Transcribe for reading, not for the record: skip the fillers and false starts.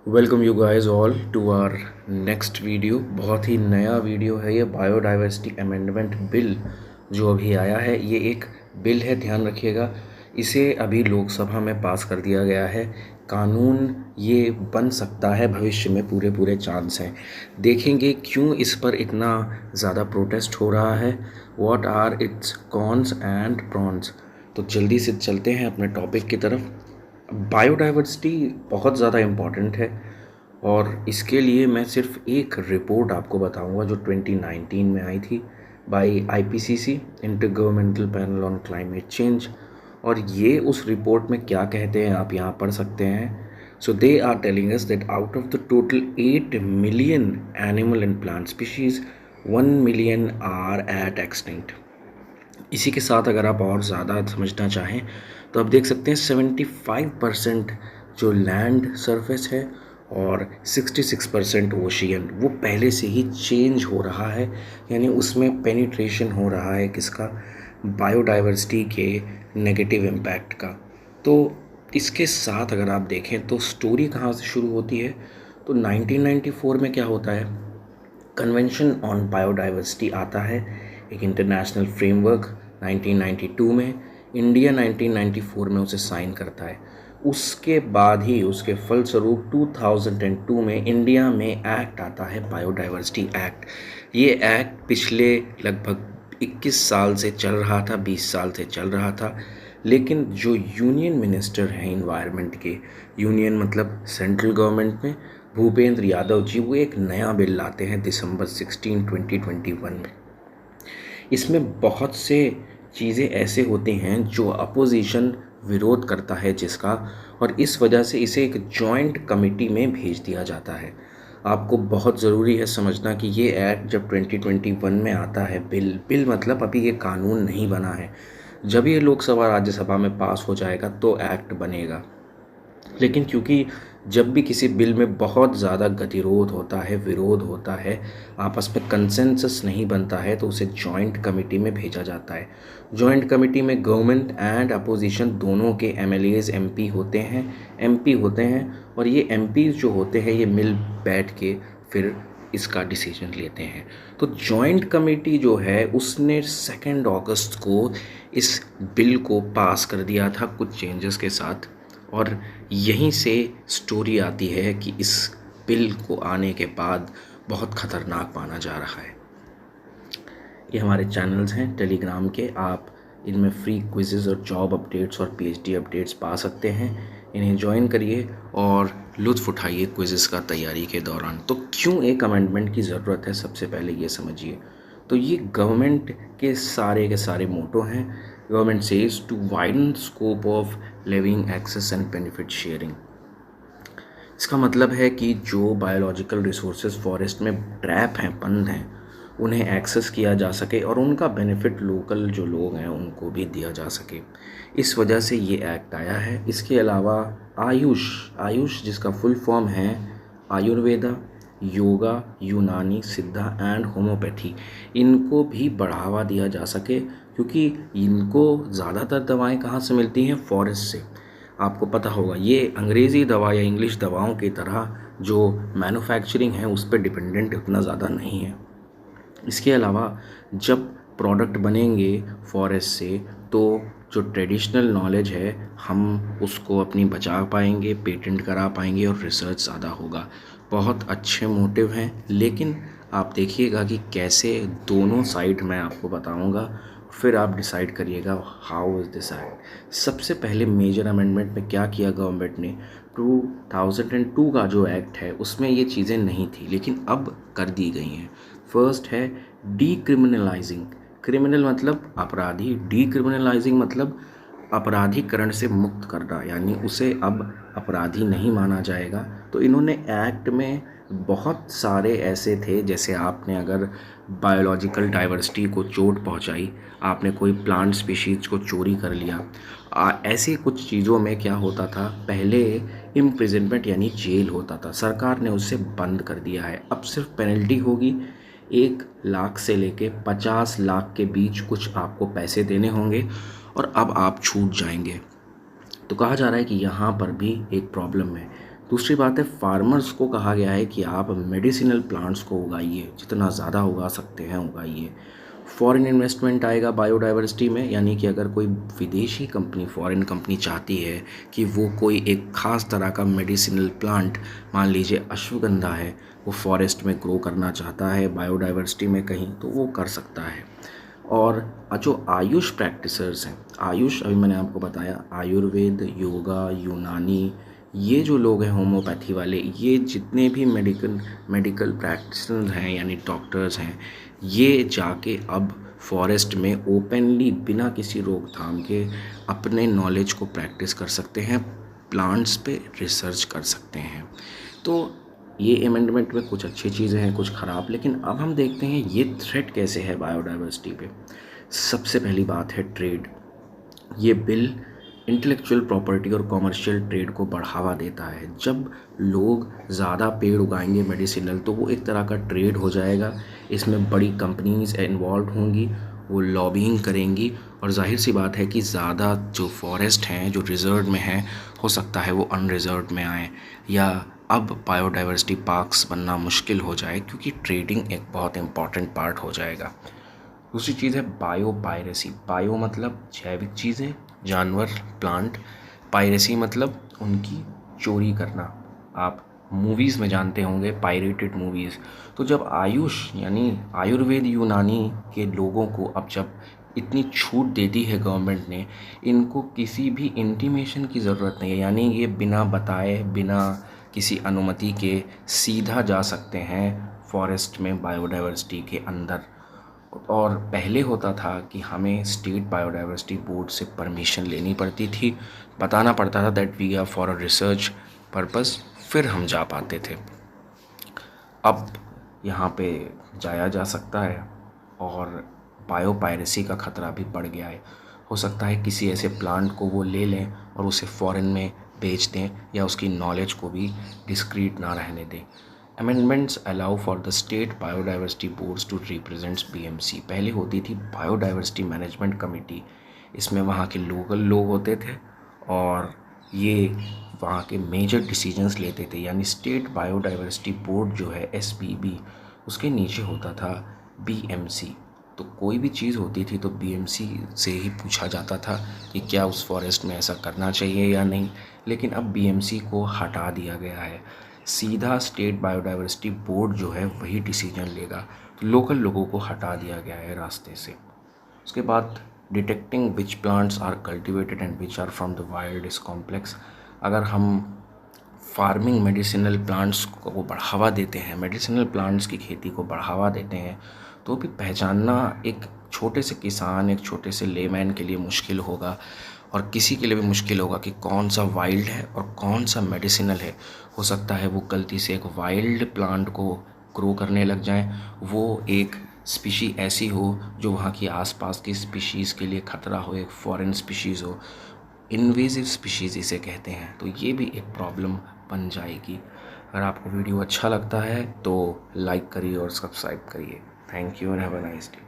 Welcome you guys all to our next video. बहुत ही नया वीडियो है ये। बायोडाइवर्सिटी अमेंडमेंट बिल जो अभी आया है, ये एक बिल है, ध्यान रखिएगा। इसे अभी लोकसभा में पास कर दिया गया है। कानून ये बन सकता है भविष्य में, पूरे पूरे चांस हैं। देखेंगे क्यों इस पर इतना ज़्यादा प्रोटेस्ट हो रहा है, what are its cons and pros. तो जल्दी से चलते हैं अपने टॉपिक की तरफ। बायोडाइवर्सिटी बहुत ज़्यादा इम्पॉर्टेंट है और इसके लिए मैं सिर्फ एक रिपोर्ट आपको बताऊंगा जो 2019 में आई थी by IPCC, intergovernmental panel on climate change. और ये उस रिपोर्ट में क्या कहते हैं आप यहाँ पढ़ सकते हैं। So they are telling us that out of the total 8 million animal and plant species 1 million are at extinct. इसी के साथ अगर आप और ज़्यादा समझना चाहें तो आप देख सकते हैं 75% जो लैंड सरफेस है और 66% ओशियन, वो पहले से ही चेंज हो रहा है। यानी उसमें पेनिट्रेशन हो रहा है किसका, बायोडाइवर्सिटी के नेगेटिव इम्पैक्ट का। तो इसके साथ अगर आप देखें तो स्टोरी कहाँ से शुरू होती है। तो 1994 में क्या होता है, कन्वेंशन ऑन बायोडाइवर्सिटी आता है, एक इंटरनेशनल फ्रेमवर्क। 1992 में इंडिया 1994 में उसे साइन करता है। उसके बाद ही उसके फलस्वरूप 2002 में इंडिया में एक्ट आता है, बायोडाइवर्सिटी एक्ट। ये एक्ट पिछले लगभग 21 साल से चल रहा था, 20 साल से चल रहा था। लेकिन जो यूनियन मिनिस्टर हैं इन्वायरमेंट के, यूनियन मतलब सेंट्रल गवर्नमेंट में, भूपेंद्र यादव जी, वो एक नया बिल लाते हैं दिसंबर 16, 2021 में। इसमें बहुत से चीज़ें ऐसे होती हैं जो अपोजिशन विरोध करता है जिसका, और इस वजह से इसे एक जॉइंट कमेटी में भेज दिया जाता है। आपको बहुत ज़रूरी है समझना कि ये एक्ट जब 2021 में आता है, बिल मतलब अभी ये कानून नहीं बना है। जब ये लोकसभा राज्यसभा में पास हो जाएगा तो एक्ट बनेगा। लेकिन क्योंकि जब भी किसी बिल में बहुत ज़्यादा गतिरोध होता है, विरोध होता है, आपस में कंसेंसस नहीं बनता है, तो उसे जॉइंट कमेटी में भेजा जाता है। जॉइंट कमेटी में गवर्नमेंट एंड अपोजिशन दोनों के एमएलएज एमपी होते हैं और ये एमपी जो होते हैं ये मिल बैठ के फिर इसका डिसीजन लेते हैं। तो जॉइंट कमेटी जो है उसने 2 अगस्त को इस बिल को पास कर दिया था कुछ चेंजेस के साथ। और यहीं से स्टोरी आती है कि इस बिल को आने के बाद बहुत ख़तरनाक माना जा रहा है। ये हमारे चैनल्स हैं टेलीग्राम के, आप इनमें फ्री क्विज़ेज़ और जॉब अपडेट्स और पीएचडी अपडेट्स पा सकते हैं। इन्हें ज्वाइन करिए और लुत्फ़ उठाइए क्विज़ेज़ का तैयारी के दौरान। तो क्यों एक अमेंडमेंट की ज़रूरत है, सबसे पहले ये समझिए। तो ये गवर्नमेंट के सारे मोटो हैं। Government says to widen scope of living access and benefit sharing. इसका मतलब है कि जो बायोलॉजिकल रिसोर्सेज फॉरेस्ट में ट्रैप हैं, बंद हैं, उन्हें एक्सेस किया जा सके और उनका बेनिफिट लोकल जो लोग हैं उनको भी दिया जा सके। इस वजह से ये एक्ट आया है। इसके अलावा आयुष जिसका फुल फॉर्म है आयुर्वेदा, योगा, यूनानी, सिद्धा एंड होम्योपैथी, इनको भी बढ़ावा दिया जा सके, क्योंकि इनको ज़्यादातर दवाएं कहाँ से मिलती हैं, फॉरेस्ट से। आपको पता होगा ये अंग्रेज़ी दवा या इंग्लिश दवाओं की तरह जो मैन्युफैक्चरिंग है उस पर डिपेंडेंट उतना ज़्यादा नहीं है। इसके अलावा जब प्रोडक्ट बनेंगे फॉरेस्ट से तो जो ट्रेडिशनल नॉलेज है हम उसको अपनी बचा पाएंगे, पेटेंट करा पाएंगे और रिसर्च ज़्यादा होगा। बहुत अच्छे मोटिव हैं, लेकिन आप देखिएगा कि कैसे दोनों साइड मैं आपको बताऊंगा, फिर आप डिसाइड करिएगा हाउ इज़ दिस एक्ट। सबसे पहले मेजर अमेंडमेंट में क्या किया गवर्नमेंट ने, 2002 का जो एक्ट है उसमें ये चीज़ें नहीं थी लेकिन अब कर दी गई हैं। फर्स्ट है डीक्रिमिनलाइजिंग। क्रिमिनल मतलब अपराधी, डीक्रिमिनलाइजिंग मतलब अपराधीकरण से मुक्त करना, यानी उसे अब अपराधी नहीं माना जाएगा। तो इन्होंने एक्ट में बहुत सारे ऐसे थे, जैसे आपने अगर बायोलॉजिकल डाइवर्सिटी को चोट पहुंचाई, आपने कोई प्लांट स्पीशीज़ को चोरी कर लिया, ऐसी कुछ चीज़ों में क्या होता था, पहले इम्प्रिजनमेंट यानी जेल होता था। सरकार ने उसे बंद कर दिया है। अब सिर्फ पेनल्टी होगी, 1 लाख से लेके 50 लाख के बीच कुछ आपको पैसे देने होंगे और अब आप छूट जाएंगे। तो कहा जा रहा है कि यहाँ पर भी एक प्रॉब्लम है। दूसरी बात है, फार्मर्स को कहा गया है कि आप मेडिसिनल प्लांट्स को उगाइए, जितना ज़्यादा उगा सकते हैं उगाइए। फॉरेन इन्वेस्टमेंट आएगा बायोडाइवर्सिटी में, यानी कि अगर कोई विदेशी कंपनी, फॉरेन कंपनी चाहती है कि वो कोई एक ख़ास तरह का मेडिसिनल प्लांट, मान लीजिए अश्वगंधा है, वो फॉरेस्ट में ग्रो करना चाहता है बायोडाइवर्सिटी में कहीं, तो वो कर सकता है। और जो आयुष प्रैक्टिसर्स हैं, आयुष अभी मैंने आपको बताया, आयुर्वेद, योगा, यूनानी, ये जो लोग हैं होम्योपैथी वाले, ये जितने भी मेडिकल प्रैक्टिशनर्स हैं यानी डॉक्टर्स हैं, ये जाके अब फॉरेस्ट में ओपनली बिना किसी रोकथाम के अपने नॉलेज को प्रैक्टिस कर सकते हैं, प्लांट्स पे रिसर्च कर सकते हैं। तो ये अमेंडमेंट में कुछ अच्छी चीज़ें हैं, कुछ ख़राब, लेकिन अब हम देखते हैं ये थ्रेट कैसे है बायोडाइवर्सिटी पे। सबसे पहली बात है ट्रेड। ये बिल इंटेलेक्चुअल प्रॉपर्टी और कॉमर्शियल ट्रेड को बढ़ावा देता है। जब लोग ज़्यादा पेड़ उगाएंगे मेडिसिनल, तो वो एक तरह का ट्रेड हो जाएगा। इसमें बड़ी कंपनीज इन्वॉल्व होंगी, वो लॉबिंग करेंगी, और जाहिर सी बात है कि ज़्यादा जो फॉरेस्ट हैं जो रिजर्व में हैं, हो सकता है वो अनरिजर्व में आए, या अब बायोडाइवर्सिटी पार्क्स बनना मुश्किल हो जाए, क्योंकि ट्रेडिंग एक बहुत इम्पॉर्टेंट पार्ट हो जाएगा। दूसरी चीज़ है बायो पायरेसी। बायो मतलब जैविक चीज़ें, जानवर, प्लांट। पायरेसी मतलब उनकी चोरी करना। आप मूवीज़ में जानते होंगे पायरेटेड मूवीज़। तो जब आयुष यानी आयुर्वेद, यूनानी के लोगों को अब जब इतनी छूट दे दी है गवर्नमेंट ने, इनको किसी भी इंटीमेशन की ज़रूरत नहीं है, यानी ये बिना बताए, बिना किसी अनुमति के सीधा जा सकते हैं फॉरेस्ट में बायोडाइवर्सिटी के अंदर। और पहले होता था कि हमें स्टेट बायोडाइवर्सिटी बोर्ड से परमिशन लेनी पड़ती थी, बताना पड़ता था that we are for a research purpose, फिर हम जा पाते थे। अब यहाँ पे जाया जा सकता है, और बायोपायरेसी का ख़तरा भी बढ़ गया है। हो सकता है किसी ऐसे प्लांट को वो ले लें और उसे फ़ॉरेन में बेच दें, या उसकी नॉलेज को भी डिस्क्रीट ना रहने दें। Amendments allow for the state biodiversity boards to represents BMC. पहले होती थी बायोडाइवर्सिटी मैनेजमेंट कमेटी, इसमें वहाँ के लोकल लोग होते थे, और ये वहाँ के मेजर डिसीजंस लेते थे। यानी स्टेट बायोडाइवर्सिटी बोर्ड जो है एसबीबी, उसके नीचे होता था बीएमसी। तो कोई भी चीज़ होती थी तो बीएमसी से ही पूछा जाता था कि क्या उस फॉरेस्ट में ऐसा करना चाहिए या नहीं। लेकिन अब बीएमसी को हटा दिया गया है, सीधा स्टेट बायोडाइवर्सिटी बोर्ड जो है वही डिसीजन लेगा। तो लोकल लोगों को हटा दिया गया है रास्ते से। उसके बाद detecting which plants are cultivated and which are from the wild is complex. अगर हम फार्मिंग मेडिसिनल प्लांट्स को बढ़ावा देते हैं, मेडिसिनल प्लांट्स की खेती को बढ़ावा देते हैं, तो भी पहचानना एक छोटे से किसान, एक छोटे से लेमैन के लिए मुश्किल होगा, और किसी के लिए भी मुश्किल होगा कि कौन सा वाइल्ड है और कौन सा मेडिसिनल है। हो सकता है वो गलती से एक वाइल्ड प्लांट को ग्रो करने लग जाएं, वो एक स्पीशी ऐसी हो जो वहाँ की आसपास की स्पीशीज़ के लिए ख़तरा हो, एक फॉरेन स्पीशीज़ हो, इन्वेजिव स्पीशीज़ इसे कहते हैं। तो ये भी एक प्रॉब्लम बन जाएगी। अगर आपको वीडियो अच्छा लगता है तो लाइक करिए और सब्सक्राइब करिए। Thank you and have a nice day.